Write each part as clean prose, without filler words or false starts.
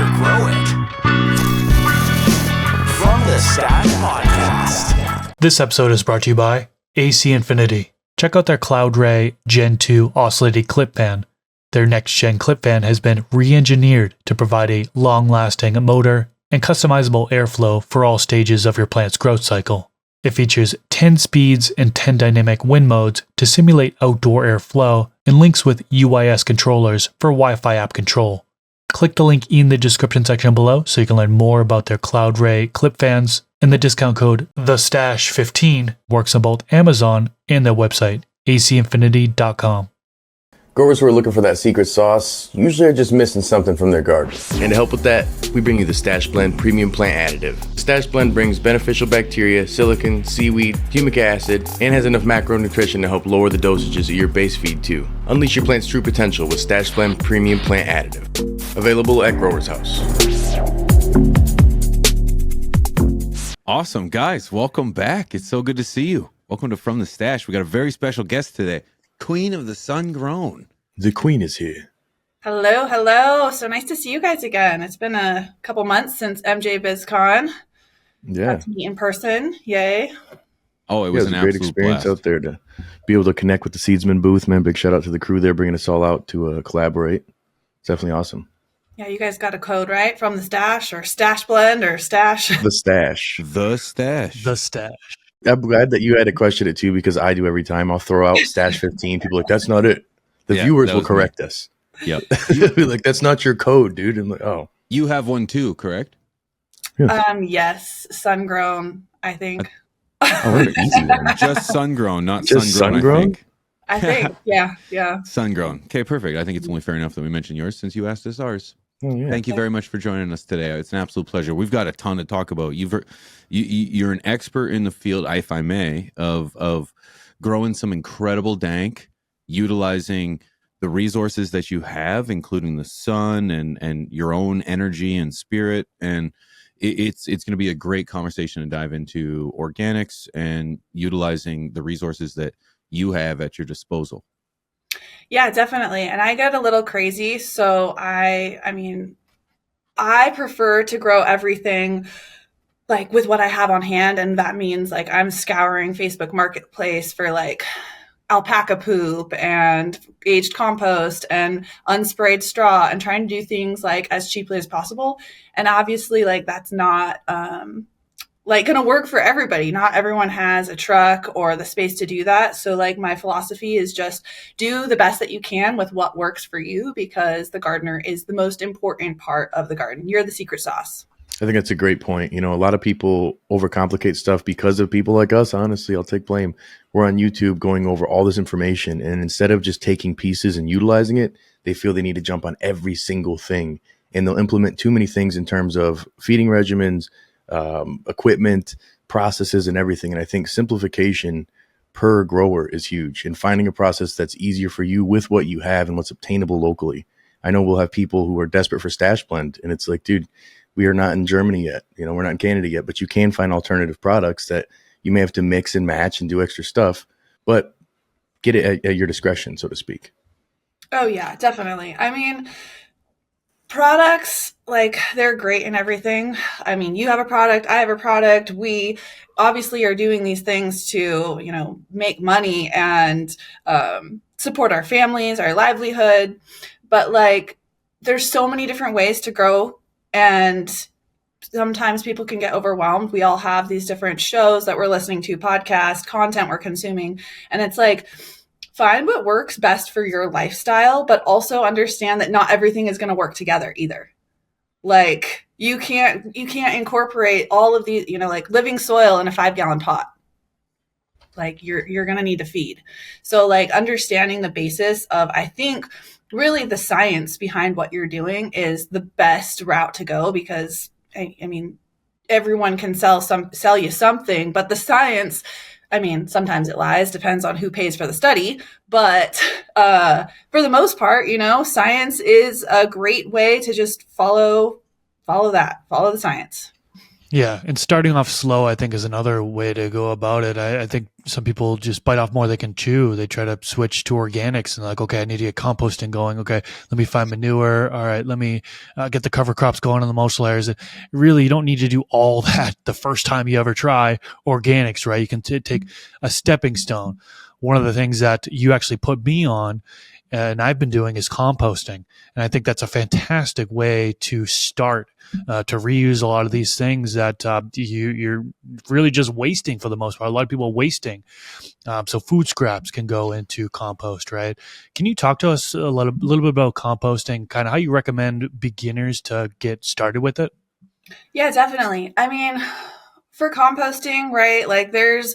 faster grow it. From the Stash Podcast. This episode is brought to you by AC Infinity. Check out their Cloud Ray Gen 2 oscillating clip fan. Their next-gen clip fan has been re-engineered to provide a long-lasting motor and customizable airflow for all stages of your plant's growth cycle. It features 10 speeds and 10 dynamic wind modes to simulate outdoor airflow and links with UIS controllers for Wi-Fi app control. Click the link in the description section below so you can learn more about their Cloud Ray clip fans, and the discount code THESTASH15 works on both Amazon and their website, acinfinity.com. Growers who are looking for that secret sauce usually are just missing something from their garden. And to help with that, we bring you the Stash Blend Premium Plant Additive. Stash Blend brings beneficial bacteria, silicon, seaweed, humic acid, and has enough macronutrition to help lower the dosages of your base feed too. Unleash your plant's true potential with Stash Blend Premium Plant Additive. Available at Growers House. Awesome, guys. Welcome back. It's so good to see you. Welcome to From the Stash. We got a very special guest today. Queen of the Sun-Grown. The Queen is here. Hello, hello. So nice to see you guys again. It's been a couple months since MJ BizCon. Yeah. Got to meet in person. Yay. Oh, it was an a great absolute experience blast out there to be able to connect with the Seedsman booth, man. Big shout out to the crew there bringing us all out to collaborate. It's definitely awesome. Yeah, you guys got a code, right? From the Stash or Stash Blend or Stash? The Stash. The Stash. The Stash. I'm glad that you had to question it too, because I do every time. I'll throw out Stash 15. People are like, that's not it. The viewers will correct us. Yep. Be like, that's not your code, dude. I'm like, oh. You have one too, correct? Yes, Sun-Grown, I think. Oh, what an easy one. Just Sun-Grown, not Just Sun-Grown, Sun-Grown? I think, yeah. Sun-Grown. Okay, perfect. I think it's only fair enough that we mention yours since you asked us ours. Oh, yeah. Thank you very much for joining us today. It's an absolute pleasure. We've got a ton to talk about. You're an expert in the field, if I may, of growing some incredible dank, utilizing the resources that you have, including the sun and your own energy and spirit. And it's going to be a great conversation to dive into organics and utilizing the resources that you have at your disposal. Yeah, definitely. And I get a little crazy. So I prefer to grow everything like with what I have on hand. And that means like I'm scouring Facebook Marketplace for like alpaca poop and aged compost and unsprayed straw and trying to do things like as cheaply as possible. And obviously like that's not like going to work for everybody. Not everyone has a truck or the space to do that. So like my philosophy is just do the best that you can with what works for you, because the gardener is the most important part of the garden. You're the secret sauce. I think that's a great point. You know, a lot of people overcomplicate stuff because of people like us. Honestly, I'll take blame. We're on YouTube going over all this information, and instead of just taking pieces and utilizing it, they feel they need to jump on every single thing, and they'll implement too many things in terms of feeding regimens, equipment, processes, and everything. And I think simplification per grower is huge, and finding a process that's easier for you with what you have and what's obtainable locally. I know we'll have people who are desperate for Stash Blend, and it's like, dude, we are not in Germany yet. You know, we're not in Canada yet, but you can find alternative products that you may have to mix and match and do extra stuff, but get it at your discretion, so to speak. Oh yeah, definitely. I mean, products, like they're great and everything. I mean, you have a product, I have a product. We obviously are doing these things to, you know, make money and support our families, our livelihood. But like, there's so many different ways to grow, and sometimes people can get overwhelmed. We all have these different shows that we're listening to, podcasts, content we're consuming. And it's like, find what works best for your lifestyle, but also understand that not everything is going to work together either. Like you can't incorporate all of these, you know, like living soil in a 5-gallon pot. Like you're going to need to feed. So like understanding the basis of, I think really the science behind what you're doing is the best route to go, because I mean, everyone can sell you something, but the science, I mean, sometimes it lies, depends on who pays for the study. But for the most part, you know, science is a great way to just follow the science. Yeah, and starting off slow, I think, is another way to go about it. I think some people just bite off more they can chew. They try to switch to organics and like, okay, I need to get composting going. Okay, let me find manure. All right, let me get the cover crops going on the mulch layers. Really, you don't need to do all that the first time you ever try organics, right? You can take a stepping stone. One of the things that you actually put me on and I've been doing is composting. And I think that's a fantastic way to start to reuse a lot of these things that you're really just wasting for the most part. A lot of people are wasting. So food scraps can go into compost, right? Can you talk to us a little bit about composting, kind of how you recommend beginners to get started with it? Yeah, definitely. I mean, for composting, right? Like there's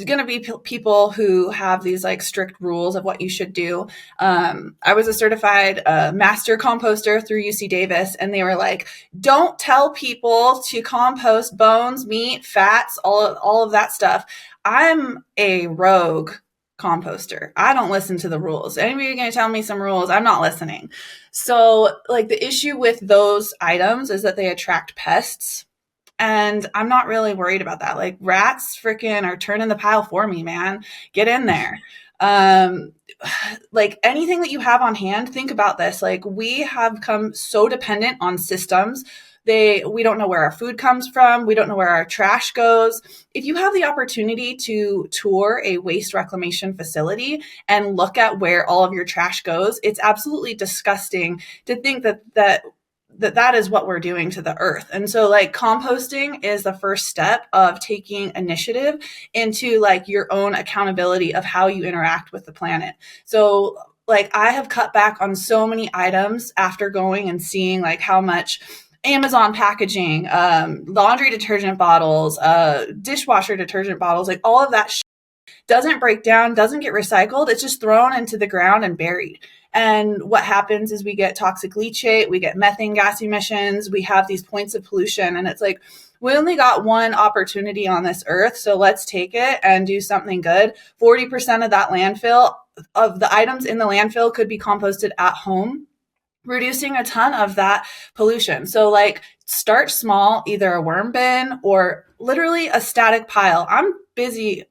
going to be people who have these like strict rules of what you should do. I was a certified master composter through UC Davis, and they were like, don't tell people to compost bones, meat, fats, all of that stuff. I'm a rogue composter. I don't listen to the rules. Anybody going to tell me some rules? I'm not listening. So like the issue with those items is that they attract pests. And I'm not really worried about that. Like rats freaking are turning the pile for me, man. Get in there. Um, like anything that you have on hand, think about this. Like we have become so dependent on systems. We don't know where our food comes from. We don't know where our trash goes. If you have the opportunity to tour a waste reclamation facility and look at where all of your trash goes, it's absolutely disgusting to think that is what we're doing to the earth. And so like composting is the first step of taking initiative into like your own accountability of how you interact with the planet. So like I have cut back on so many items after going and seeing like how much Amazon packaging, laundry detergent bottles, dishwasher detergent bottles, like all of that doesn't break down, doesn't get recycled. It's just thrown into the ground and buried. And what happens is we get toxic leachate, we get methane gas emissions, we have these points of pollution. And it's like, we only got one opportunity on this earth, so let's take it and do something good. 40% of that landfill, of the items in the landfill, could be composted at home, reducing a ton of that pollution. So like start small, either a worm bin or literally a static pile. I'm busy.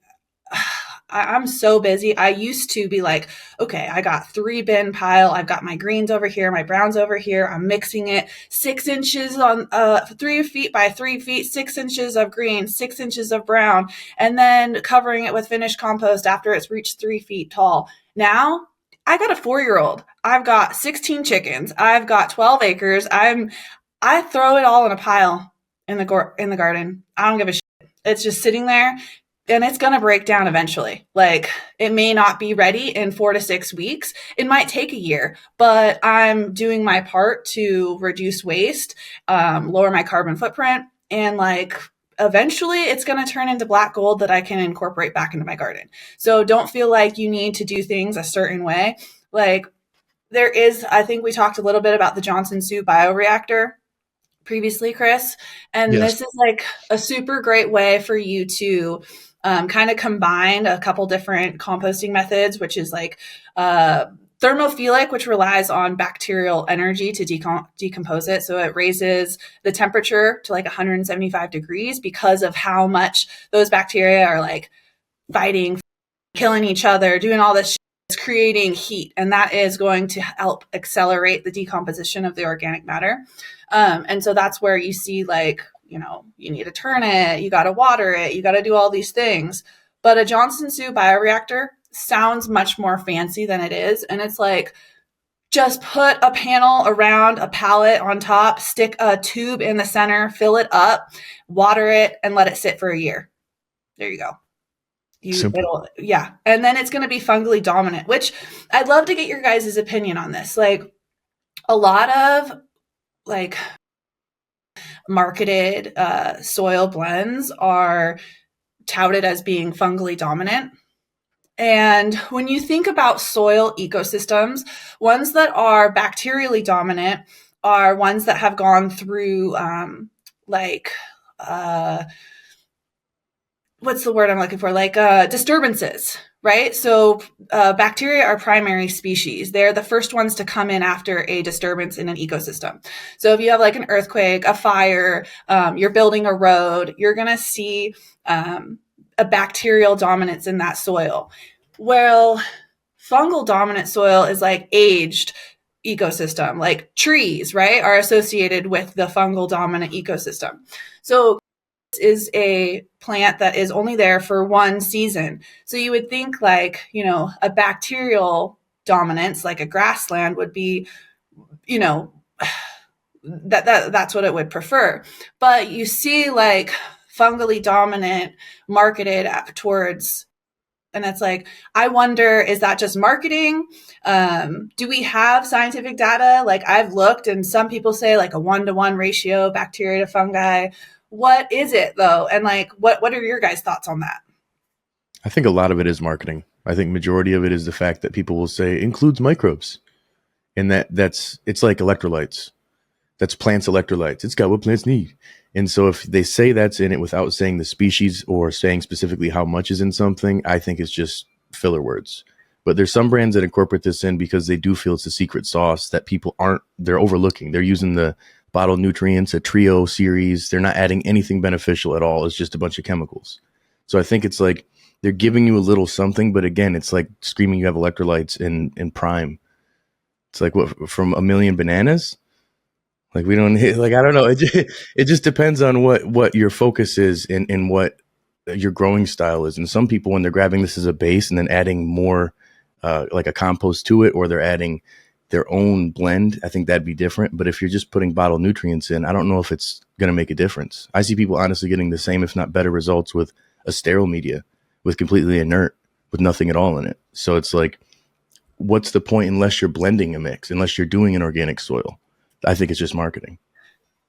I'm so busy. I used to be like, okay, I got 3 bin pile. I've got my greens over here, my browns over here. I'm mixing it 6 inches on 3 feet by 3 feet, 6 inches of green, 6 inches of brown, and then covering it with finished compost after it's reached 3 feet tall. Now I got a 4-year-old. I've got 16 chickens. I've got 12 acres. I throw it all in a pile in the garden. I don't give a shit. It's just sitting there. And it's going to break down eventually. Like it may not be ready in 4 to 6 weeks. It might take a year, but I'm doing my part to reduce waste, lower my carbon footprint. And like eventually it's going to turn into black gold that I can incorporate back into my garden. So don't feel like you need to do things a certain way. Like there is, I think we talked a little bit about the Johnson Sioux bioreactor previously, Chris. And Yes. this is like a super great way for you to kind of combine a couple different composting methods, which is like thermophilic, which relies on bacterial energy to decompose it. So it raises the temperature to like 175 degrees because of how much those bacteria are like fighting, killing each other, doing all this shit. It's creating heat, and that is going to help accelerate the decomposition of the organic matter. And so that's where you see like, you know, you need to turn it, you got to water it, you got to do all these things. But a Johnson Sioux bioreactor sounds much more fancy than it is. And it's like, just put a panel around a pallet on top, stick a tube in the center, fill it up, water it, and let it sit for a year. There you go. Yeah. And then it's going to be fungally dominant, which I'd love to get your guys' opinion on this. Like a lot of like marketed soil blends are touted as being fungally dominant. And when you think about soil ecosystems, ones that are bacterially dominant are ones that have gone through what's the word I'm looking for? Like disturbances, right? So bacteria are primary species. They're the first ones to come in after a disturbance in an ecosystem. So if you have like an earthquake, a fire, you're building a road, you're going to see a bacterial dominance in that soil. Well, fungal dominant soil is like aged ecosystem, like trees, right, are associated with the fungal dominant ecosystem. So is a plant that is only there for one season. So you would think like, you know, a bacterial dominance, like a grassland would be, you know, that's what it would prefer. But you see like fungally dominant marketed towards, and it's like, I wonder, is that just marketing? Do we have scientific data? Like I've looked and some people say like a 1-to-1 ratio bacteria to fungi. What is it though? And like, what are your guys' thoughts on that? I think a lot of it is marketing. I think majority of it is the fact that people will say includes microbes. And it's like electrolytes. That's plants' electrolytes. It's got what plants need. And so if they say that's in it without saying the species or saying specifically how much is in something, I think it's just filler words. But there's some brands that incorporate this in because they do feel it's a secret sauce that they're overlooking. They're using the bottled nutrients, a trio series. They're not adding anything beneficial at all. It's just a bunch of chemicals. So I think it's like they're giving you a little something, but again, it's like screaming you have electrolytes in prime. It's like what, from a million bananas? Like we don't like, I don't know. It just depends on what your focus is and what your growing style is. And some people, when they're grabbing this as a base and then adding more like a compost to it, or they're adding their own blend, I think that'd be different. But if you're just putting bottled nutrients in, I don't know if it's going to make a difference. I see people honestly getting the same, if not better results with a sterile media, with completely inert, with nothing at all in it. So it's like, what's the point unless you're blending a mix, unless you're doing an organic soil? I think it's just marketing.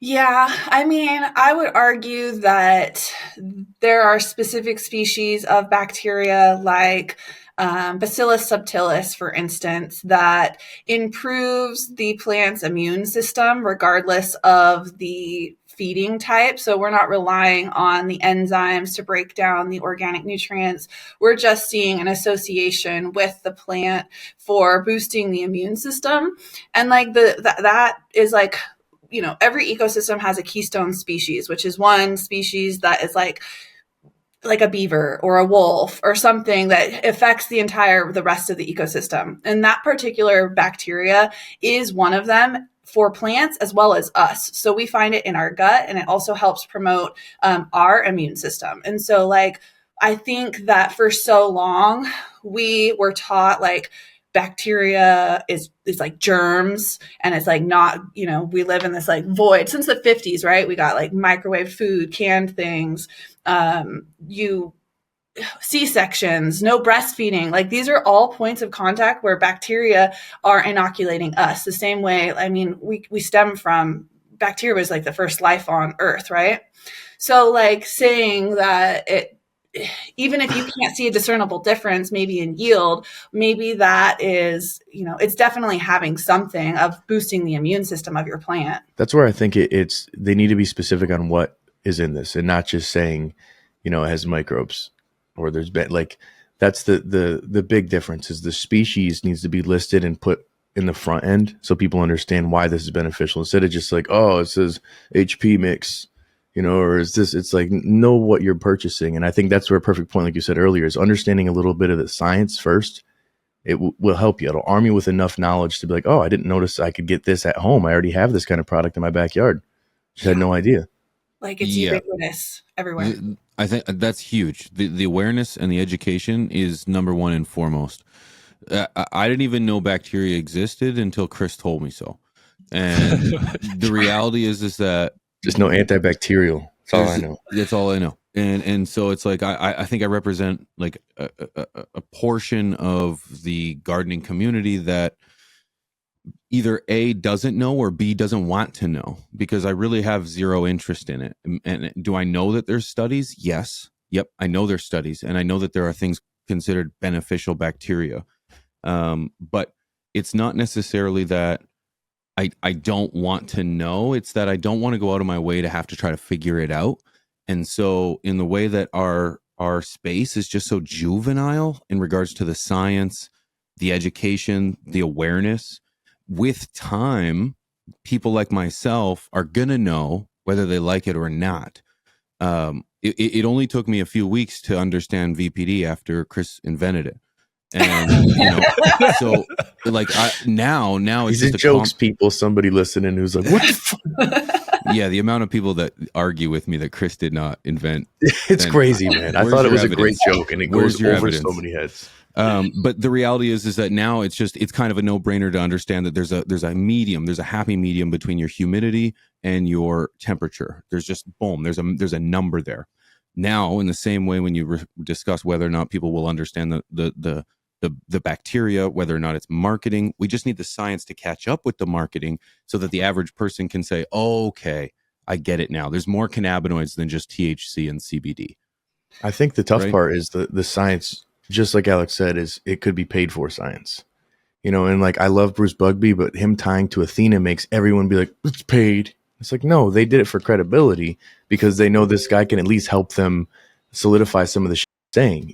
Yeah, I mean, I would argue that there are specific species of bacteria like Bacillus subtilis, for instance, that improves the plant's immune system regardless of the feeding type. So we're not relying on the enzymes to break down the organic nutrients. We're just seeing an association with the plant for boosting the immune system. And like that is like, you know, every ecosystem has a keystone species, which is one species that is like a beaver or a wolf or something that affects the rest of the ecosystem. And that particular bacteria is one of them for plants as well as us. So we find it in our gut, and it also helps promote our immune system. And so like, I think that for so long we were taught like bacteria is like germs, and it's like not, you know, we live in this like void since the 50s, right? We got like microwave food, canned things, C-sections, no breastfeeding. Like these are all points of contact where bacteria are inoculating us the same way. I mean, we stem from bacteria was like the first life on Earth, right? So like saying that even if you can't see a discernible difference, maybe in yield, maybe that is, you know, it's definitely having something of boosting the immune system of your plant. That's where I think it's they need to be specific on what is in this and not just saying, you know, it has microbes or there's been like, that's the big difference is the species needs to be listed and put in the front end so people understand why this is beneficial instead of just like, oh, it says HP mix, you know, or is this, it's like, know what you're purchasing. And I think that's where a perfect point, like you said earlier, is understanding a little bit of the science first. It will help you. It'll arm you with enough knowledge to be like, oh, I didn't notice I could get this at home. I already have this kind of product in my backyard. Just had no idea. Like it's ubiquitous everywhere. I think that's huge. The awareness and the education is number one and foremost. I didn't even know bacteria existed until Chris told me so. And the reality is that just no antibacterial. That's all I know. That's all I know. And so it's like I think I represent like a portion of the gardening community that either A, doesn't know, or B, doesn't want to know, because I really have zero interest in it. And do I know that there's studies? Yes. Yep. I know there's studies, and I know that there are things considered beneficial bacteria. But it's not necessarily that I don't want to know. It's that I don't want to go out of my way to have to try to figure it out. And so in the way that our our space is just so juvenile in regards to the science, the education, the awareness. With time, people like myself are going to know whether they like it or not. It only took me a few weeks to understand VPD after Chris invented it. And, so like now it's These just are jokes, people, somebody listening who's like, what the fuck? Yeah, the amount of people that argue with me that Chris did not invent. It's crazy, man. I thought it was a great joke, and it goes over so many heads. But the reality is that now it's kind of a no-brainer to understand that there's a medium, there's a happy medium between your humidity and your temperature. There's just boom, there's a number there. Now, in the same way, when you discuss whether or not people will understand the bacteria, whether or not it's marketing, we just need the science to catch up with the marketing so that the average person can say, oh, okay, I get it now. There's more cannabinoids than just THC and CBD. I think the tough part is the science, just like Alex said, is it could be paid for science. And like, I love Bruce Bugby, but him tying to Athena makes everyone be like, it's paid. It's like, no, they did it for credibility because they know this guy can at least help them solidify some of the shit saying,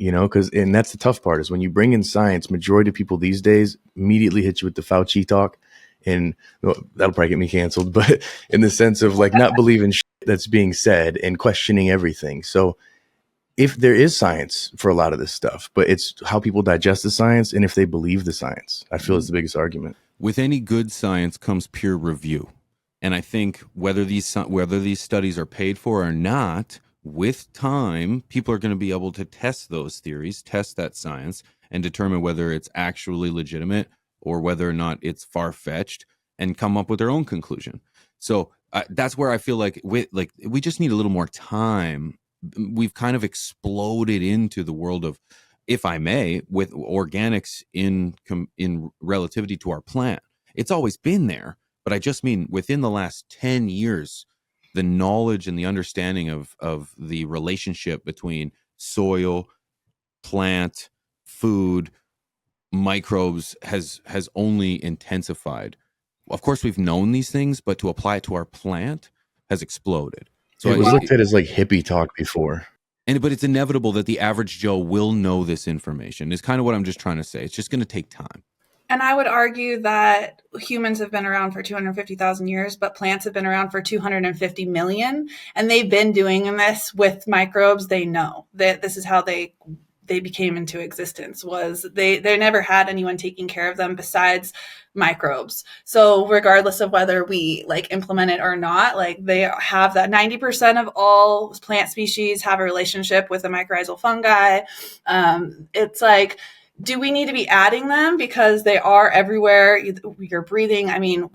and that's the tough part is when you bring in science, majority of people these days immediately hit you with the Fauci talk, and that'll probably get me canceled, but in the sense of like not believing shit that's being said and questioning everything. So if there is science for a lot of this stuff, but it's how people digest the science and if they believe the science, I feel is the biggest argument. With any good science comes peer review. And I think whether these studies are paid for or not, with time, people are going to be able to test those theories, test that science, and determine whether it's actually legitimate or whether or not it's far-fetched, and come up with their own conclusion. So that's where I feel like we just need a little more time. We've kind of exploded into the world of, if I may, with organics in relativity to our plant. It's always been there, but I just mean within the last 10 years, the knowledge and the understanding of the relationship between soil, plant, food, microbes has only intensified. Of course, we've known these things, but to apply it to our plant has exploded. So it was looked at as like hippie talk before. But it's inevitable that the average Joe will know this information, is kind of what I'm just trying to say. It's just going to take time. And I would argue that humans have been around for 250,000 years, but plants have been around for 250 million. And they've been doing this with microbes. They know that this is how they became into existence, was they never had anyone taking care of them besides microbes. So regardless of whether we like implement it or not, like they have that 90% of all plant species have a relationship with a mycorrhizal fungi. It's like, do we need to be adding them because they are everywhere? You're breathing. I mean,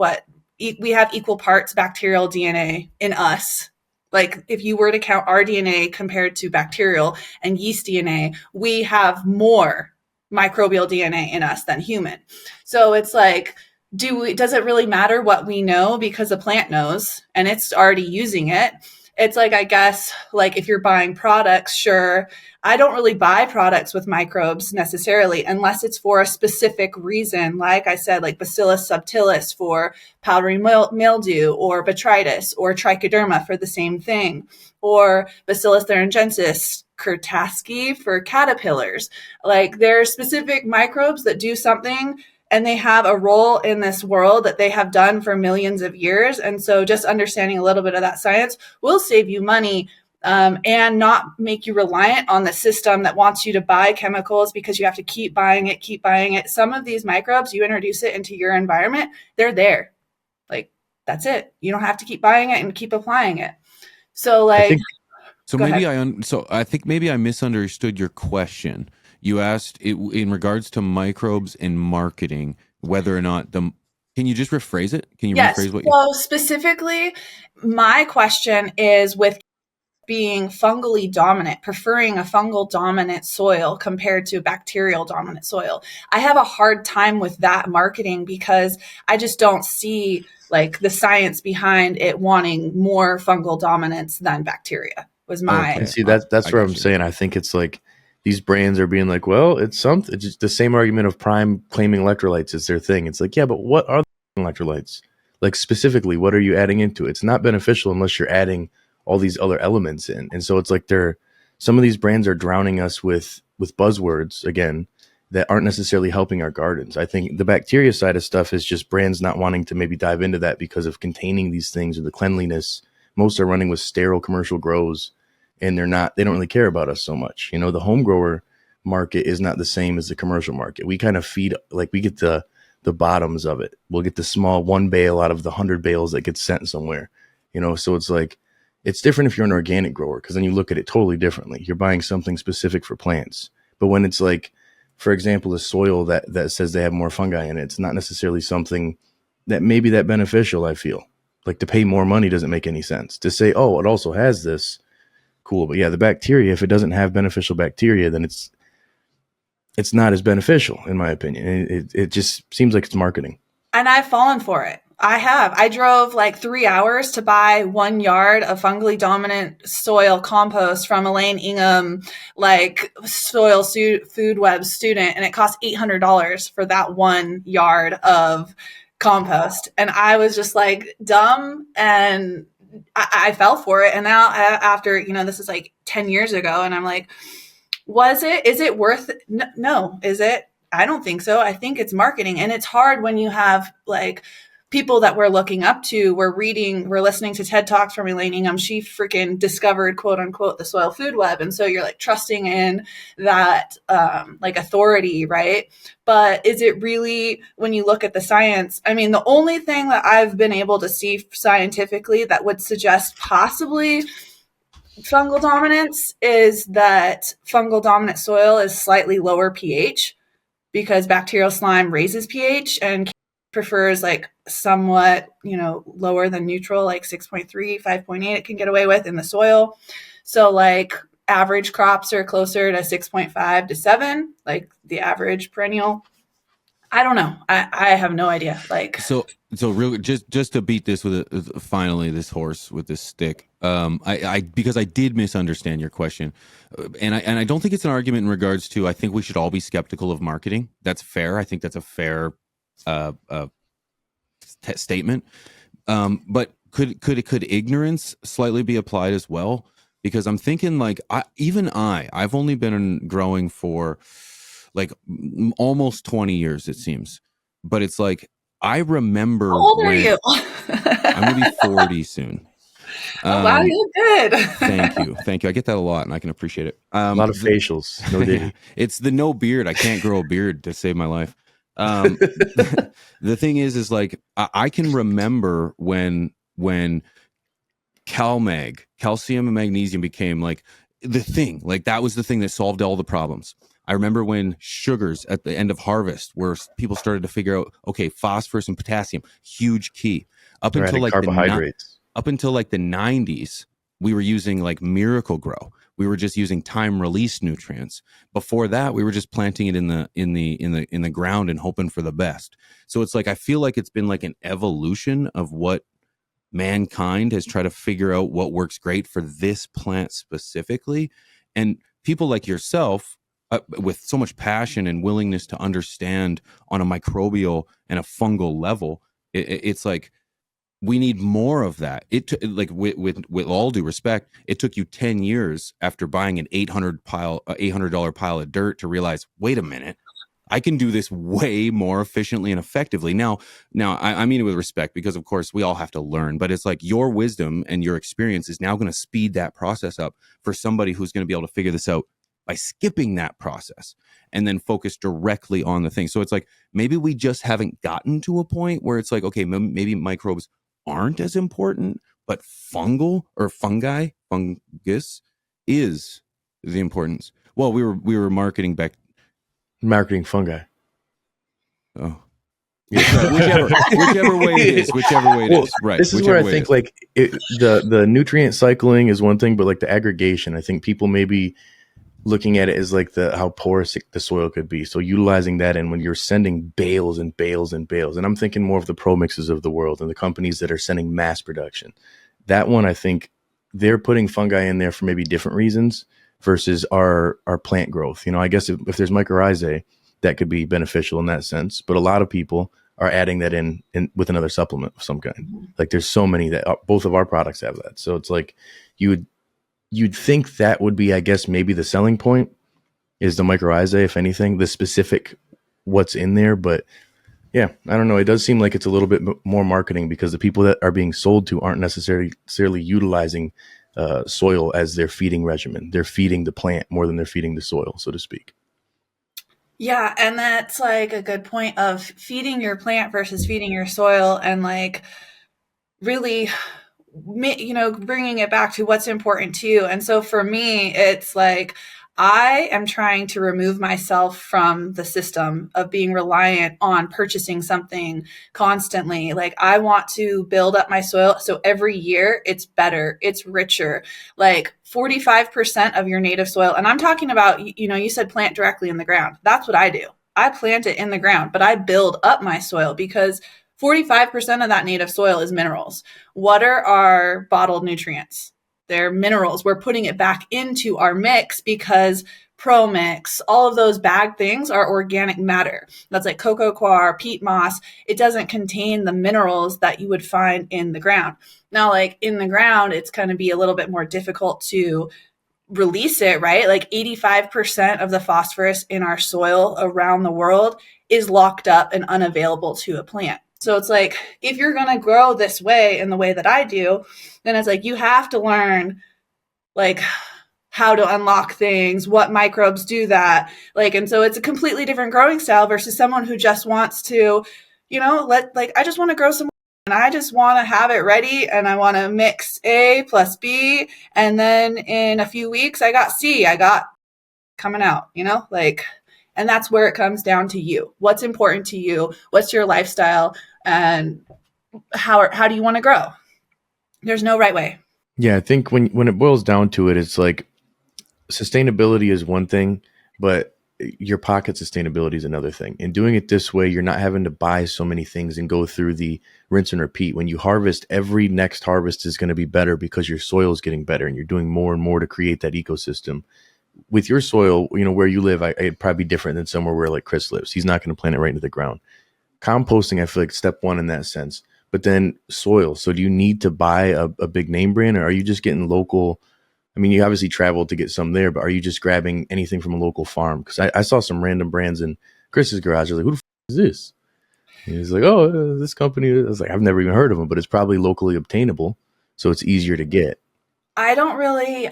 we have equal parts bacterial DNA in us. Like if you were to count our DNA compared to bacterial and yeast DNA, we have more microbial DNA in us than human. So it's like, does it really matter what we know because the plant knows and it's already using it? It's like, I guess, like if you're buying products, sure. I don't really buy products with microbes necessarily unless it's for a specific reason. Like I said, like Bacillus subtilis for powdery mildew, or botrytis, or trichoderma for the same thing, or Bacillus thuringiensis kurtaski for caterpillars. Like there are specific microbes that do something, and they have a role in this world that they have done for millions of years. And so just understanding a little bit of that science will save you money and not make you reliant on the system that wants you to buy chemicals because you have to keep buying it. Some of these microbes, you introduce it into your environment, they're there. Like, that's it. You don't have to keep buying it and keep applying it. So like, I think maybe I misunderstood your question. You asked in regards to microbes and marketing, whether or not can you just rephrase it? Can you rephrase what you... So specifically, my question is with being fungally dominant, preferring a fungal dominant soil compared to a bacterial dominant soil. I have a hard time with that marketing because I just don't see like the science behind it wanting more fungal dominance than bacteria was my... And see, that's where I'm saying, I think it's like, these brands are being like, well, it's something. It's just the same argument of Prime claiming electrolytes is their thing. It's like, yeah, but what are the electrolytes? Like specifically, what are you adding into it? It's not beneficial unless you're adding all these other elements in. And so it's like they're some of these brands are drowning us with buzzwords again that aren't necessarily helping our gardens. I think the bacteria side of stuff is just brands not wanting to maybe dive into that because of containing these things or the cleanliness. Most are running with sterile commercial grows, and they don't really care about us so much. You know, the home grower market is not the same as the commercial market. We kind of feed, like, we get the bottoms of it. We'll get the small one bale out of the 100 bales that gets sent somewhere, you know? So it's like, it's different if you're an organic grower, because then you look at it totally differently. You're buying something specific for plants. But when it's like, for example, a soil that says they have more fungi in it, it's not necessarily something that may be that beneficial. I feel like to pay more money doesn't make any sense. To say, oh, it also has this, cool. But yeah, the bacteria, if it doesn't have beneficial bacteria, then it's not as beneficial, in my opinion. It just seems like it's marketing. And I've fallen for it. I drove like 3 hours to buy 1 yard of fungally dominant soil compost from Elaine Ingham, like soil food web student. And it cost $800 for that 1 yard of compost. And I was just like dumb, and I fell for it. And now after, this is like 10 years ago. And I'm like, is it worth it? No. Is it? I don't think so. I think it's marketing. And it's hard when you have like people that we're looking up to. We're listening to TED Talks from Elaine Ingham. She freaking discovered, quote unquote, the soil food web. And so you're like trusting in that like authority, right? But is it really, when you look at the science, I mean, the only thing that I've been able to see scientifically that would suggest possibly fungal dominance is that fungal dominant soil is slightly lower pH, because bacterial slime raises pH and prefers like somewhat, lower than neutral, like 6.3, 5.8 it can get away with in the soil. So like average crops are closer to 6.5 to 7, like the average perennial. I don't know. I have no idea. Like, so real, just to beat this with finally this horse with this stick. Because I did misunderstand your question, and I don't think it's an argument in regards to, I think we should all be skeptical of marketing. That's fair. I think that's a fair statement. But could ignorance slightly be applied as well? Because I'm thinking like I've only been growing for like almost 20 years, it seems. But it's like, I remember. How old are you? I'm going to be 40 soon. Wow, you look good. Thank you. I get that a lot, and I can appreciate it. A lot of facials. No diddy. It's the no beard. I can't grow a beard to save my life. The thing is like, I can remember when calcium and magnesium became like the thing. Like that was the thing that solved all the problems. I remember when sugars at the end of harvest, where people started to figure out, okay, phosphorus and potassium, huge key. Up until like carbohydrates. Up until like the 90s, we were using like Miracle Grow. We were just using time release nutrients. Before that, we were just planting it in the ground and hoping for the best. So it's like, I feel like it's been like an evolution of what mankind has tried to figure out what works great for this plant specifically. And people like yourself, with so much passion and willingness to understand on a microbial and a fungal level, it's like, we need more of that. Like with all due respect, it took you 10 years after buying an $800 pile of dirt to realize, wait a minute, I can do this way more efficiently and effectively. Now I mean it with respect, because of course we all have to learn, but it's like your wisdom and your experience is now going to speed that process up for somebody who's going to be able to figure this out by skipping that process and then focus directly on the thing. So it's like, maybe we just haven't gotten to a point where it's like, okay, maybe microbes aren't as important, but fungus is the importance. Well, we were marketing fungi. Oh, yeah. whichever way it is. Right. This is where I think like the nutrient cycling is one thing, but like the aggregation, I think people maybe looking at it as like how porous the soil could be. So utilizing that, and when you're sending bales and bales and bales, and I'm thinking more of the pro mixes of the world and the companies that are sending mass production. That one, I think they're putting fungi in there for maybe different reasons versus our plant growth. I guess if there's mycorrhizae, that could be beneficial in that sense. But a lot of people are adding that in with another supplement of some kind. Like there's so many that both of our products have that. So it's like you would you'd think that would be, I guess, maybe the selling point is the mycorrhizae, if anything, the specific what's in there. But yeah, I don't know. It does seem like it's a little bit more marketing because the people that are being sold to aren't necessarily utilizing soil as their feeding regimen. They're feeding the plant more than they're feeding the soil, so to speak. Yeah, and that's like a good point of feeding your plant versus feeding your soil, and like really, bringing it back to what's important to you. And so for me, it's like I am trying to remove myself from the system of being reliant on purchasing something constantly. Like I want to build up my soil so every year it's better, it's richer. Like 45% of your native soil, and I'm talking about, you said plant directly in the ground. That's what I do. I plant it in the ground, but I build up my soil because 45% of that native soil is minerals. What are our bottled nutrients? They're minerals. We're putting it back into our mix because Pro Mix, all of those bag things are organic matter. That's like cocoa coir, peat moss. It doesn't contain the minerals that you would find in the ground. Now, like in the ground, it's going to be a little bit more difficult to release it, right? Like 85% of the phosphorus in our soil around the world is locked up and unavailable to a plant. So it's like, if you're going to grow this way in the way that I do, then it's like, you have to learn like how to unlock things, what microbes do that. Like, and so it's a completely different growing style versus someone who just wants to, I just want to grow some and I just want to have it ready and I want to mix A plus B. And then in a few weeks, I got C, I got coming out, and that's where it comes down to you. What's important to you? What's your lifestyle? And how do you want to grow? There's no right way. Yeah, I think when it boils down to it, it's like sustainability is one thing, but your pocket sustainability is another thing. And doing it this way, you're not having to buy so many things and go through the rinse and repeat. When you harvest, every next harvest is going to be better because your soil is getting better and you're doing more and more to create that ecosystem. With your soil, where you live, it'd probably be different than somewhere where like Chris lives. He's not going to plant it right into the ground. Composting, I feel like step one in that sense. But then soil. So do you need to buy a big name brand, or are you just getting local? I mean, you obviously traveled to get some there, but are you just grabbing anything from a local farm? Because I saw some random brands in Chris's garage. I was like, who the is this? And he's like, oh, this company. I was like, I've never even heard of them, but it's probably locally obtainable. So it's easier to get. I don't really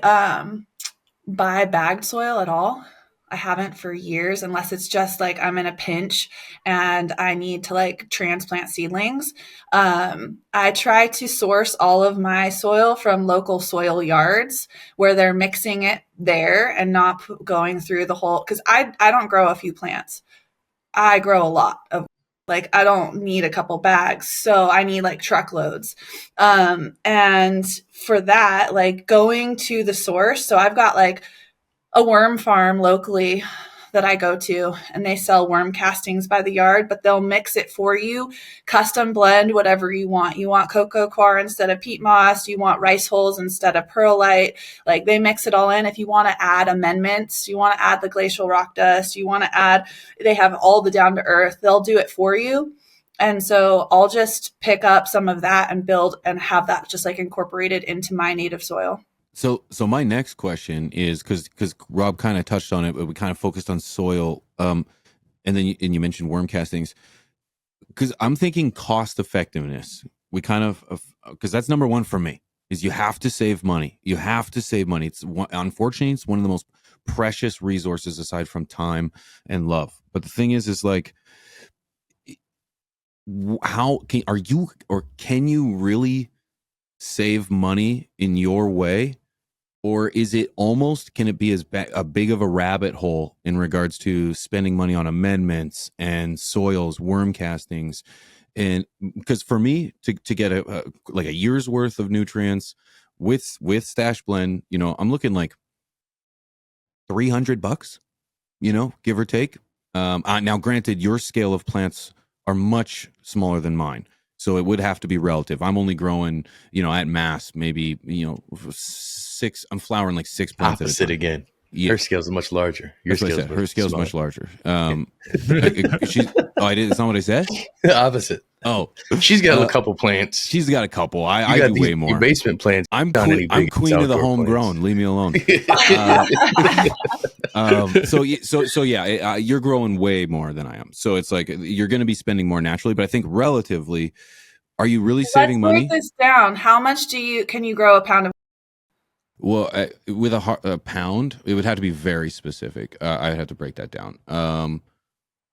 buy bagged soil at all. I haven't for years, unless it's just like I'm in a pinch and I need to like transplant seedlings. I try to source all of my soil from local soil yards where they're mixing it there and not going through the whole, because I don't grow a few plants. I grow a lot of, like, I don't need a couple bags. So I need like truckloads. And for that, like going to the source. So I've got like a worm farm locally that I go to, and they sell worm castings by the yard, but they'll mix it for you, custom blend whatever you want. You want cocoa coir instead of peat moss, you want rice hulls instead of perlite. Like they mix it all in. If you want to add amendments, you want to add the glacial rock dust, you want to add, they have all the down to earth, they'll do it for you. And so I'll just pick up some of that and build and have that just like incorporated into my native soil. So my next question is, because Rob kind of touched on it, but we kind of focused on soil, and then you mentioned worm castings, because I'm thinking cost effectiveness. We kind of, because that's number one for me, is you have to save money. You have to save money. Unfortunately, it's one of the most precious resources aside from time and love. But the thing is like, can you really save money in your way? Or is it almost, can it be a big of a rabbit hole in regards to spending money on amendments and soils, worm castings? And because for me to get a year's worth of nutrients with Stash Blend, I'm looking like $300, give or take. Now granted, your scale of plants are much smaller than mine, so it would have to be relative. I'm only growing, at mass, maybe, 6. I'm flowering like 6 plants. Opposite again. Yeah. Her scale's much larger. Her scale's much larger. It's not what I said. The opposite. Oh, She's got a couple plants. she's got a couple. I do way more. Your basement plants. I'm not any I'm big queen of the outdoor homegrown. plants. Leave me alone. So yeah, you're growing way more than I am. So it's like you're going to be spending more naturally, but I think relatively, are you really saving Let's money? break this down. How much can you grow a pound of? Well, with a pound, it would have to be very specific. I'd have to break that down.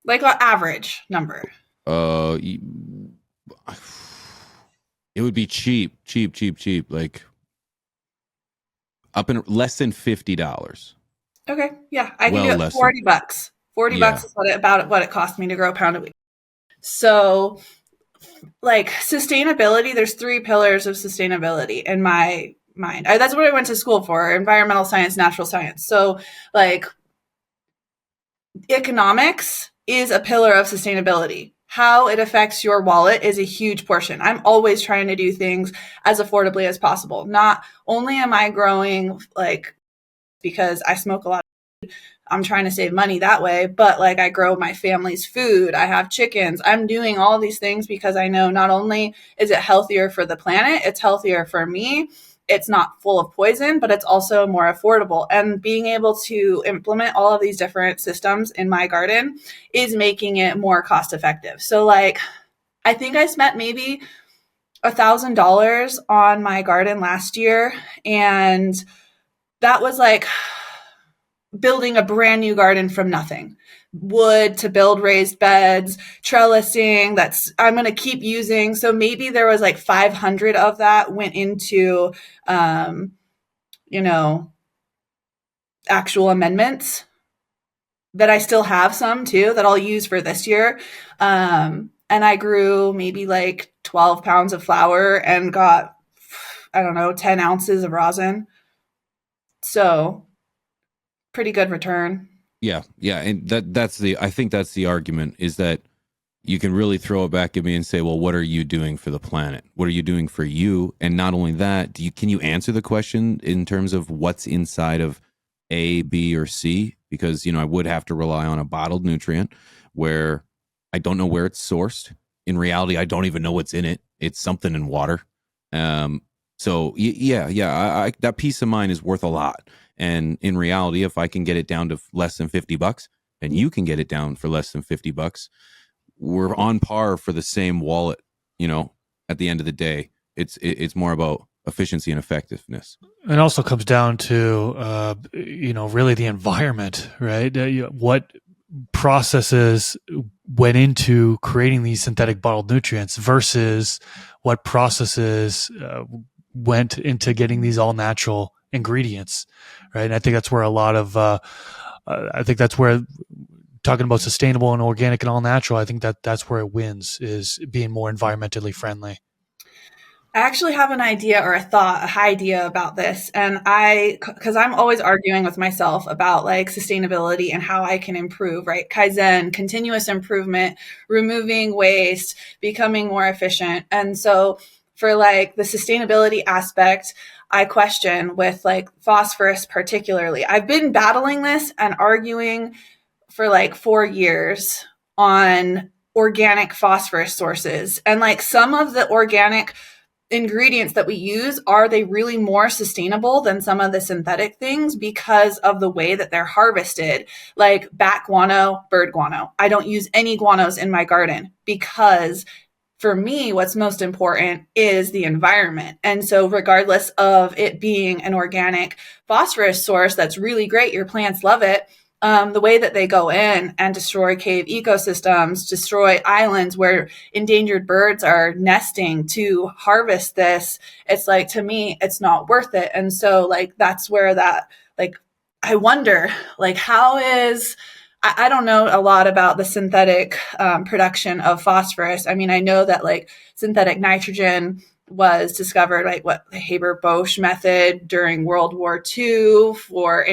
Like an average number. It would be cheap. Like up in less than $50. Okay, yeah, I can Well, do it. less than- $40. $40 Yeah. is about what it cost me to grow a pound a week. So, like sustainability, there's 3 pillars of sustainability in my mind. That's what I went to school for: environmental science, natural science. So, like, economics is a pillar of sustainability. How it affects your wallet is a huge portion. I'm always trying to do things as affordably as possible. Not only am I growing like because I smoke a lot, I'm trying to save money that way, but like I grow my family's food, I have chickens, I'm doing all these things because I know not only is it healthier for the planet, it's healthier for me. It's not full of poison, but it's also more affordable. And being able to implement all of these different systems in my garden is making it more cost effective. So like, I think I spent maybe $1,000 on my garden last year. And that was like building a brand new garden from nothing. Wood to build raised beds, trellising I'm going to keep using. So maybe there was like 500 of that went into, actual amendments that I still have some too that I'll use for this year. And I grew maybe like 12 pounds of flour and got, 10 ounces of rosin. So pretty good return. Yeah, and I think that's the argument, is that you can really throw it back at me and say, well, what are you doing for the planet? What are you doing for you? And not only that, can you answer the question in terms of what's inside of A, B, or C? Because, I would have to rely on a bottled nutrient where I don't know where it's sourced. In reality, I don't even know what's in it. It's something in water. So yeah, that peace of mind is worth a lot. And in reality, if I can get it down to less than $50, and you can get it down for less than $50, we're on par for the same wallet. At the end of the day, it's more about efficiency and effectiveness. It also comes down to, really the environment, right? What processes went into creating these synthetic bottled nutrients versus what processes went into getting these all natural ingredients, right? And I think that's where a lot of, talking about sustainable and organic and all natural, I think that's where it wins, is being more environmentally friendly. I actually have an idea or an idea about this. And because I'm always arguing with myself about like sustainability and how I can improve, right? Kaizen, continuous improvement, removing waste, becoming more efficient. And so for like the sustainability aspect, I question with like phosphorus particularly. I've been battling this and arguing for like 4 years on organic phosphorus sources. And like some of the organic ingredients that we use, are they really more sustainable than some of the synthetic things because of the way that they're harvested? Like bat guano, bird guano. I don't use any guanos in my garden because for me, what's most important is the environment. And so regardless of it being an organic phosphorus source, that's really great. Your plants love it. The way that they go in and destroy cave ecosystems, destroy islands where endangered birds are nesting to harvest this, it's like, to me, it's not worth it. And so like, that's where that, like, I wonder, like, I don't know a lot about the synthetic production of phosphorus. I mean, I know that like synthetic nitrogen was discovered, like the Haber-Bosch method during World War II for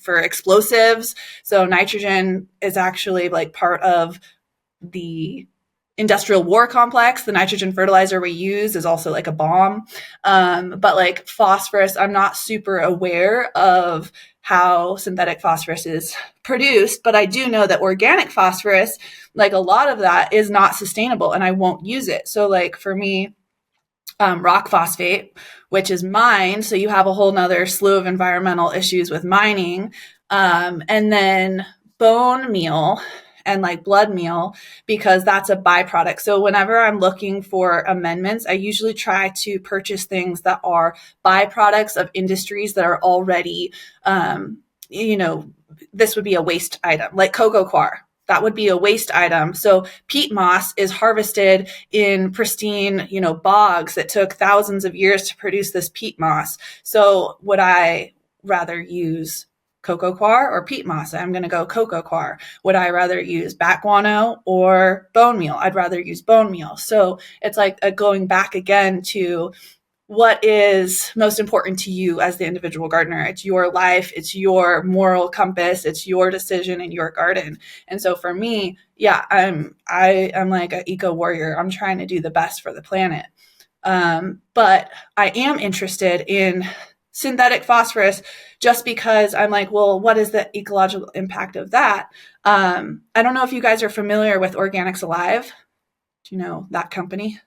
explosives. So nitrogen is actually like part of the industrial war complex. The nitrogen fertilizer we use is also like a bomb. But like phosphorus, I'm not super aware of how synthetic phosphorus is produced, but I do know that organic phosphorus, like a lot of that is not sustainable and I won't use it. So like for me, rock phosphate, which is mined. So you have a whole nother slew of environmental issues with mining. And then bone meal and like blood meal, because that's a byproduct. So whenever I'm looking for amendments, I usually try to purchase things that are byproducts of industries that are already, this would be a waste item, like cocoa coir. That would be a waste item. So peat moss is harvested in pristine, bogs that took thousands of years to produce this peat moss. So would I rather use cocoa coir or peat moss? I'm going to go cocoa coir. Would I rather use bat guano or bone meal? I'd rather use bone meal. So it's like going back again to what is most important to you as the individual gardener. It's your life, it's your moral compass, it's your decision in your garden. And so for me, yeah, I'm like an eco warrior. I'm trying to do the best for the planet. But I am interested in synthetic phosphorus just because I'm like, well, what is the ecological impact of that? I don't know if you guys are familiar with Organics Alive. Do you know that company?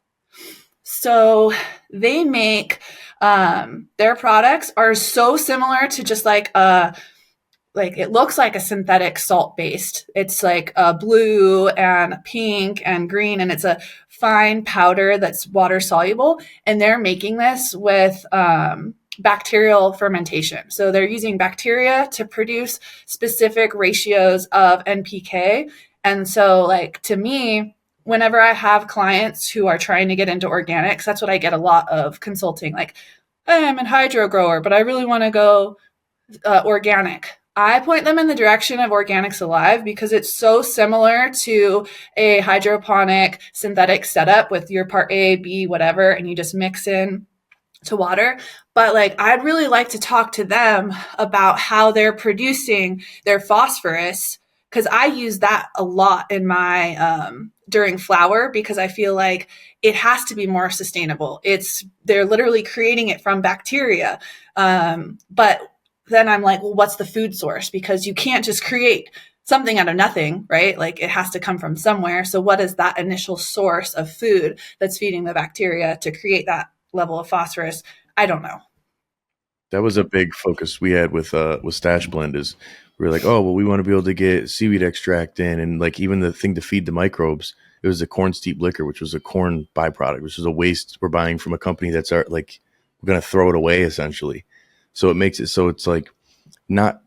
So they make their products are so similar to just like it looks like a synthetic salt based. It's like blue and pink and green, and it's a fine powder that's water soluble. And they're making this with bacterial fermentation. So they're using bacteria to produce specific ratios of NPK. And so like to me, whenever I have clients who are trying to get into organics, that's what I get a lot of consulting. Like, hey, I'm a hydro grower, but I really want to go organic. I point them in the direction of Organics Alive because it's so similar to a hydroponic synthetic setup with your part A, B, whatever, and you just mix in to water. But like, I'd really like to talk to them about how they're producing their phosphorus, because I use that a lot in my during flower, because I feel like it has to be more sustainable. They're literally creating it from bacteria. But then I'm like, well, what's the food source? Because you can't just create something out of nothing, right? Like it has to come from somewhere. So what is that initial source of food that's feeding the bacteria to create that level of phosphorus? I don't know. That was a big focus we had with Stash Blend. Is we were like, oh, well, we want to be able to get seaweed extract in, and like even the thing to feed the microbes. It was the corn steep liquor, which was a corn byproduct, which is a waste we're buying from a company that's like we're going to throw it away essentially. So it makes it so it's like not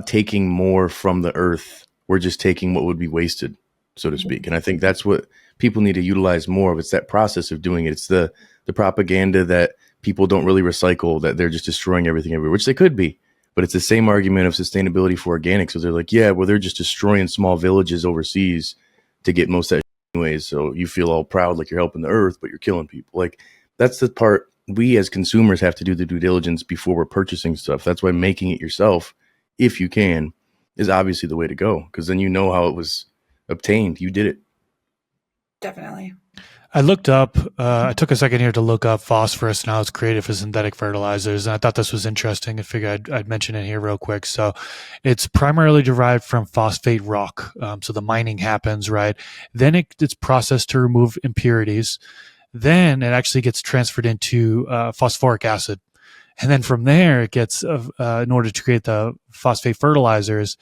taking more from the earth. We're just taking what would be wasted, so to speak. And I think that's what people need to utilize more of. It's that process of doing it. It's the propaganda that people don't really recycle, that they're just destroying everything everywhere, which they could be. But it's the same argument of sustainability for organic. So they're like, yeah, well, they're just destroying small villages overseas to get most of that anyways. So you feel all proud like you're helping the earth, but you're killing people. Like that's the part we as consumers have to do the due diligence before we're purchasing stuff. That's why making it yourself, if you can, is obviously the way to go, because then you know how it was obtained. You did it. Definitely. I looked up, I took a second here to look up phosphorus and how it's created for synthetic fertilizers. And I thought this was interesting. I figured I'd mention it here real quick. So it's primarily derived from phosphate rock. So the mining happens, right? Then it's processed to remove impurities. Then it actually gets transferred into phosphoric acid. And then from there, it gets, in order to create the phosphate fertilizers,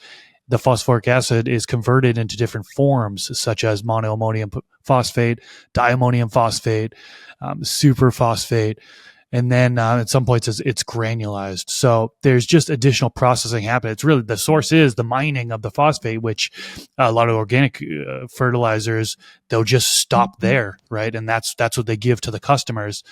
the phosphoric acid is converted into different forms, such as monoammonium phosphate, diammonium phosphate, superphosphate, and then at some points it's granulized. So there's just additional processing happening. It's really the source is the mining of the phosphate, which a lot of organic fertilizers, they'll just stop there, right? And that's what they give to the customers.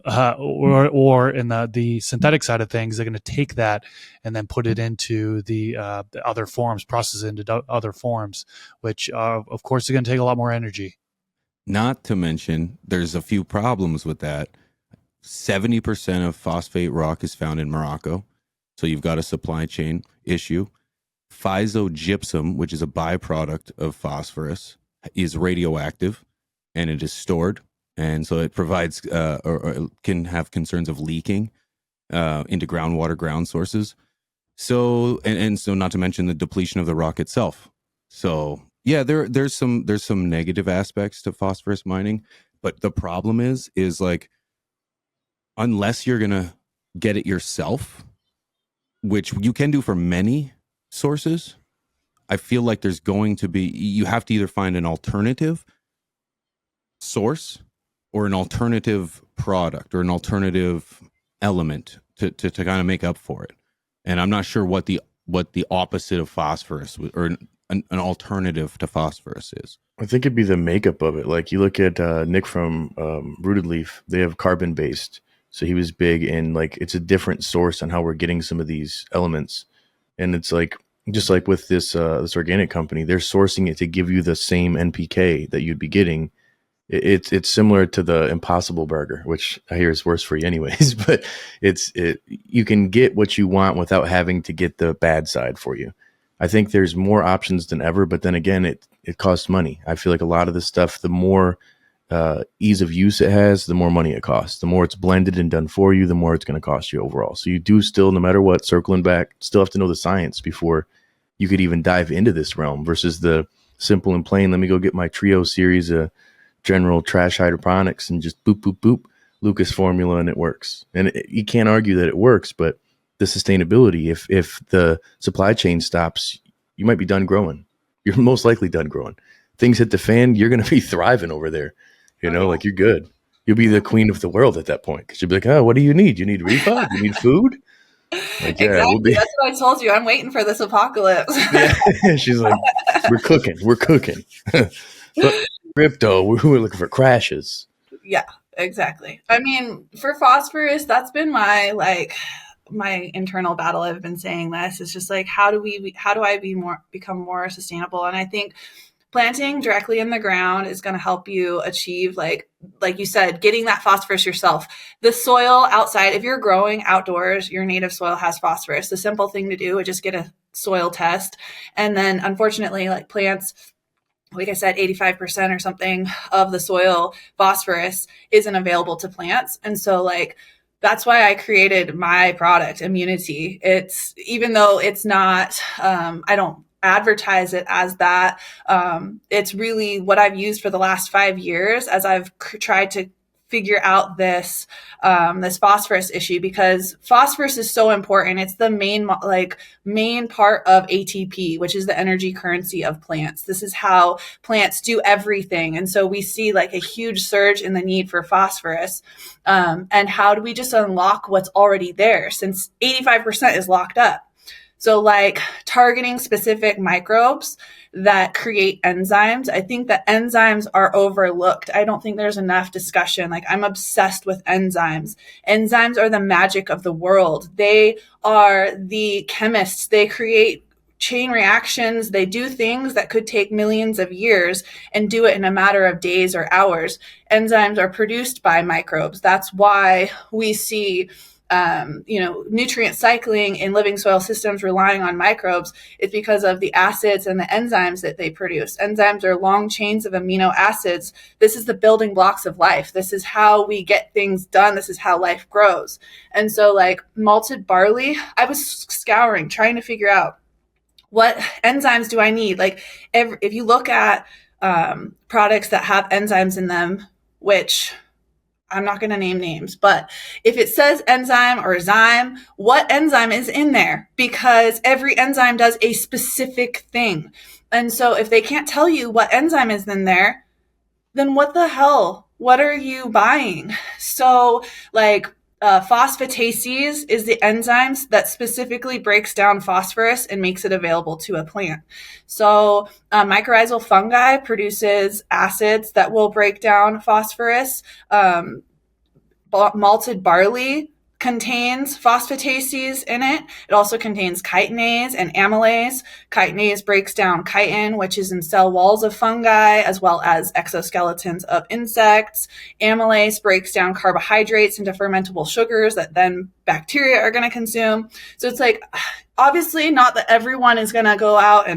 Or in the synthetic side of things, they're going to take that and then put it into the other forms, process it into other forms, which of course are going to take a lot more energy. Not to mention, there's a few problems with that. 70% of phosphate rock is found in Morocco, so you've got a supply chain issue. Physogypsum, which is a byproduct of phosphorus, is radioactive, and it is stored. And so it provides or can have concerns of leaking into groundwater, ground sources. So, and so not to mention the depletion of the rock itself. So yeah, there's some negative aspects to phosphorus mining, but the problem is like, unless you're going to get it yourself, which you can do for many sources, I feel like there's going to be, you have to either find an alternative source or an alternative product or an alternative element to kind of make up for it. And I'm not sure what the opposite of phosphorus or an alternative to phosphorus is. I think it'd be the makeup of it. Like you look at Nick from Rooted Leaf, they have carbon based. So he was big in like, it's a different source on how we're getting some of these elements. And it's like, just like with this organic company, they're sourcing it to give you the same NPK that you'd be getting. It's similar to the Impossible Burger, which I hear is worse for you anyways, but you can get what you want without having to get the bad side for you. I think there's more options than ever, but then again, it costs money. I feel like a lot of this stuff, the more ease of use it has, the more money it costs. The more it's blended and done for you, the more it's going to cost you overall. So you do still, no matter what, circling back, still have to know the science before you could even dive into this realm versus the simple and plain, let me go get my Trio series of general trash hydroponics and just boop, boop, boop, Lucas formula, and it works. And you can't argue that it works, but the sustainability, if the supply chain stops, you might be done growing. You're most likely done growing. Things hit the fan, you're going to be thriving over there. You know, like you're good. You'll be the queen of the world at that point because you'll be like, oh, what do you need? You need refund? You need food? Like, yeah, exactly. we'll be. That's what I told you. I'm waiting for this apocalypse. Yeah. She's like, we're cooking. But crypto, we're looking for crashes. Yeah, exactly. I mean, for phosphorus, that's been my internal battle. I've been saying this. It's just like, how do I become more sustainable? And I think planting directly in the ground is going to help you achieve, like you said, getting that phosphorus yourself. The soil outside, if you're growing outdoors, your native soil has phosphorus. The simple thing to do is just get a soil test. And then unfortunately, like plants, like I said, 85% or something of the soil phosphorus isn't available to plants. And so like, that's why I created my product, Immunity. It's, even though it's not, I don't advertise it as that. It's really what I've used for the last 5 years as I've tried to figure out this phosphorus issue, because phosphorus is so important. It's the main part of ATP, which is the energy currency of plants. This is how plants do everything. And so we see like a huge surge in the need for phosphorus. And how do we just unlock what's already there, since 85% is locked up? So like targeting specific microbes that create enzymes. I think that enzymes are overlooked. I don't think there's enough discussion. Like, I'm obsessed with enzymes. Enzymes are the magic of the world. They are the chemists. They create chain reactions. They do things that could take millions of years and do it in a matter of days or hours. Enzymes are produced by microbes. That's why we see nutrient cycling in living soil systems relying on microbes. Is because of the acids and the enzymes that they produce. Enzymes are long chains of amino acids. This is the building blocks of life. This is how we get things done. This is how life grows. And so like malted barley, I was scouring, trying to figure out what enzymes do I need? Like if you look at products that have enzymes in them, which I'm not going to name names, but if it says enzyme or zyme, what enzyme is in there? Because every enzyme does a specific thing. And so if they can't tell you what enzyme is in there, then what the hell? What are you buying? So like phosphatases is the enzymes that specifically breaks down phosphorus and makes it available to a plant. So mycorrhizal fungi produces acids that will break down phosphorus. Malted barley contains phosphatases in it. It also contains chitinase and amylase. Chitinase breaks down chitin, which is in cell walls of fungi, as well as exoskeletons of insects. Amylase breaks down carbohydrates into fermentable sugars that then bacteria are going to consume. So it's like, obviously not that everyone is going to go out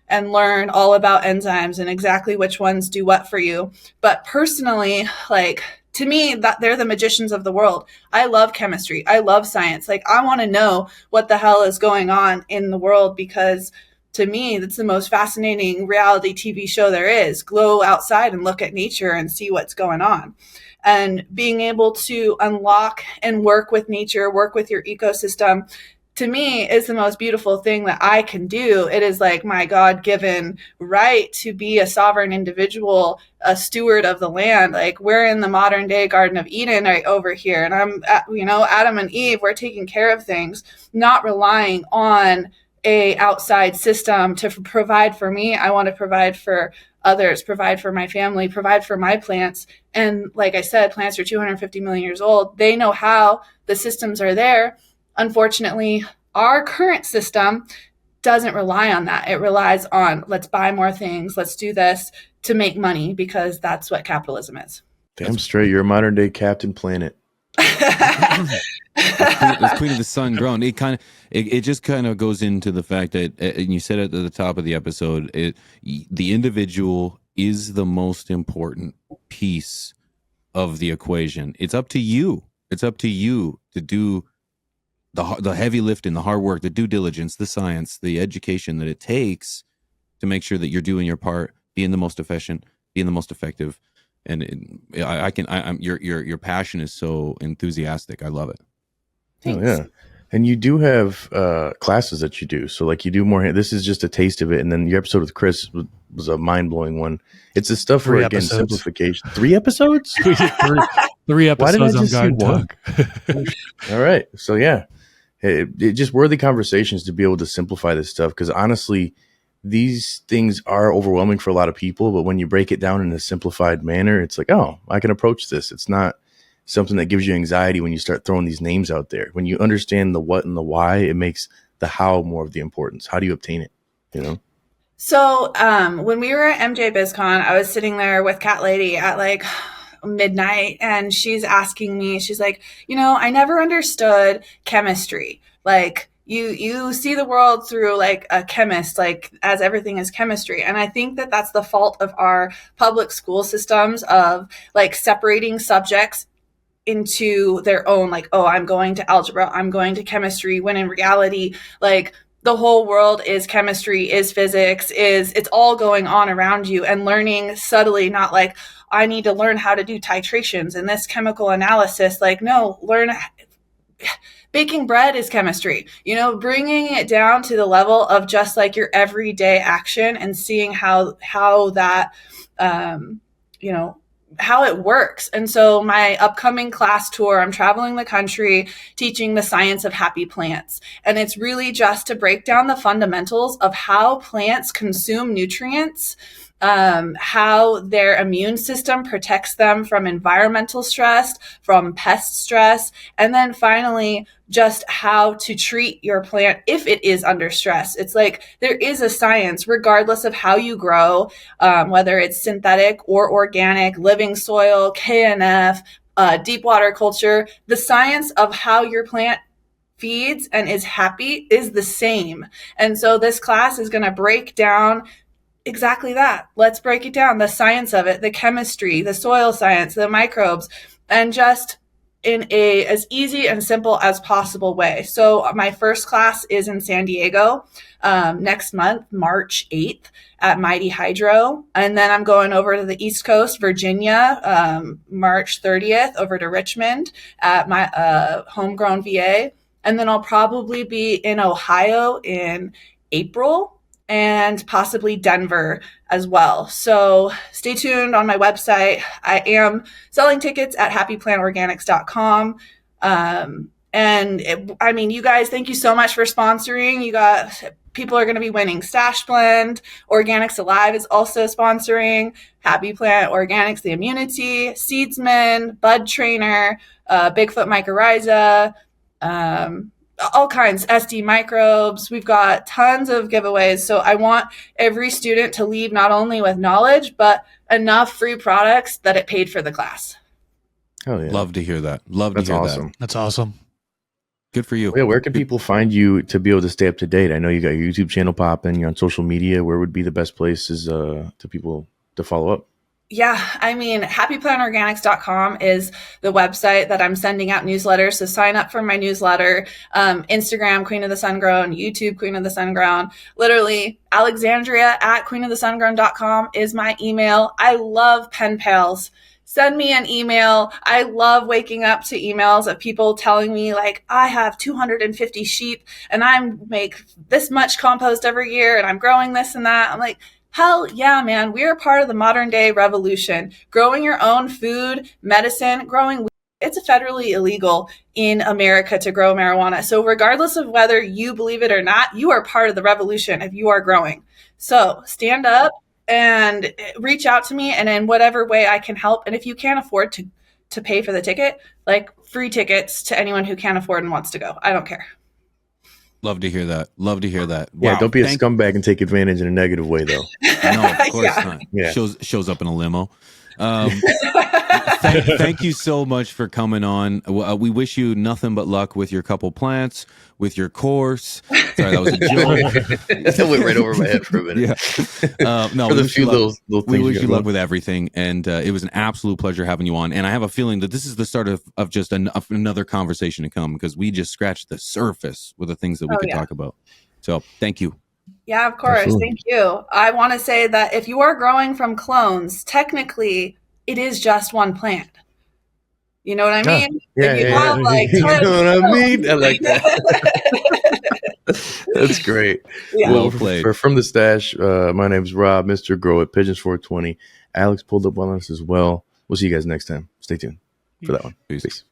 and learn all about enzymes and exactly which ones do what for you. But personally, like, to me, that they're the magicians of the world. I love chemistry. I love science. Like, I want to know what the hell is going on in the world, because to me, that's the most fascinating reality TV show there is. Go outside and look at nature and see what's going on. And being able to unlock and work with nature, work with your ecosystem, to me is the most beautiful thing that I can do. It is like my God-given right to be a sovereign individual, a steward of the land. Like, we're in the modern day Garden of Eden right over here. And Adam and Eve, we're taking care of things, not relying on a outside system to provide for me. I want to provide for others, provide for my family, provide for my plants. And like I said, plants are 250 million years old. They know how. The systems are there. Unfortunately, our current system doesn't rely on that. It relies on, let's buy more things, let's do this to make money, because that's what capitalism is. Damn straight, you're a modern day Captain Planet. It's Queen of the Sun grown. It just kind of goes into the fact that, and you said it at the top of the episode, the individual is the most important piece of the equation. It's up to you. It's up to you to do the heavy lifting, the hard work, the due diligence, the science, the education that it takes to make sure that you're doing your part, being the most efficient, being the most effective. And your passion is so enthusiastic. I love it. Thanks. Oh, yeah. And you do have classes that you do. So like you do more. This is just a taste of it. And then your episode with Chris was a mind-blowing one. It's the stuff where, again, simplification. 3 episodes? Three episodes. Why did I just on see one? All right. So yeah, it just worthy conversations to be able to simplify this stuff. Because honestly, these things are overwhelming for a lot of people. But when you break it down in a simplified manner, it's like, oh, I can approach this. It's not something that gives you anxiety when you start throwing these names out there. When you understand the what and the why, it makes the how more of the importance. How do you obtain it? You know? So when we were at MJ BizCon, I was sitting there with Cat Lady at like midnight, and she's asking me, she's like, I never understood chemistry. Like, you see the world through like a chemist, like as everything is chemistry. And I think that that's the fault of our public school systems, of like separating subjects into their own, like, oh, I'm going to algebra, I'm going to chemistry, when in reality, like, the whole world is chemistry, is physics, it's all going on around you, and learning subtly, not like, I need to learn how to do titrations and this chemical analysis. Like, no, learn. Baking bread is chemistry, bringing it down to the level of just like your everyday action, and seeing how that, how it works. And so my upcoming class tour, I'm traveling the country teaching the science of happy plants. And it's really just to break down the fundamentals of how plants consume nutrients, how their immune system protects them from environmental stress, from pest stress, and then finally, just how to treat your plant if it is under stress. It's like there is a science, regardless of how you grow, whether it's synthetic or organic, living soil, KNF, deep water culture. The science of how your plant feeds and is happy is the same. And so this class is going to break down exactly that. Let's break it down, the science of it, the chemistry, the soil science, the microbes, and just in a as easy and simple as possible way. So my first class is in San Diego next month, March 8th at Mighty Hydro. And then I'm going over to the East Coast, Virginia, March 30th over to Richmond at my homegrown VA. And then I'll probably be in Ohio in April, and possibly Denver as well. So stay tuned on my website. I am selling tickets at happyplantorganics.com. You guys, thank you so much for sponsoring. People are going to be winning Stash Blend. Organics Alive is also sponsoring. Happy Plant Organics, the Immunity, Seedsman, Bud Trainer, Bigfoot Mycorrhiza, all kinds, SD microbes. We've got tons of giveaways. So I want every student to leave not only with knowledge, but enough free products that it paid for the class. Oh yeah. Love to hear that. That's awesome. That's awesome. Good for you. Yeah, where can people find you to be able to stay up to date? I know you got your YouTube channel popping, you're on social media. Where would be the best places to people to follow up? Yeah, I mean, happyplantorganics.com is the website that I'm sending out newsletters. So sign up for my newsletter. Instagram, Queen of the Sungrown, YouTube, Queen of the Sungrown. Literally, Alexandria at queenofthesungrown.com is my email. I love pen pals. Send me an email. I love waking up to emails of people telling me like, I have 250 sheep and I make this much compost every year and I'm growing this and that. I'm like, hell yeah, man. We are part of the modern day revolution. Growing your own food, medicine, growing weed. It's federally illegal in America to grow marijuana. So regardless of whether you believe it or not, you are part of the revolution if you are growing. So stand up and reach out to me, and in whatever way I can help. And if you can't afford to pay for the ticket, like free tickets to anyone who can't afford and wants to go. I don't care. Love to hear that. Love to hear that. Yeah, Wow. don't be a scumbag and take advantage in a negative way, though. No, of course Yeah. not. Yeah. Shows up in a limo. Thank you so much for coming on. We wish you nothing but luck with your couple plants, with your course. Sorry, that was a joke. That went right over my head for a minute. Yeah. No, For we the wish few you luck. little We things wish you you got luck going. with everything, and it was an absolute pleasure having you on. And I have a feeling that this is the start of just another conversation to come, because we just scratched the surface with the things that we could talk about. So thank you. Yeah, of course. Absolutely. Thank you. I want to say that if you are growing from clones, technically it is just one plant. You know what I mean? If you have like you 10 know what I mean? I clones. like that. That's great. Yeah. Well, Well played. from the stash, my name's Rob, Mr. Grow at Pigeons 420. Alex pulled up on us as well. We'll see you guys next time. Stay tuned for that one. Peace. Peace.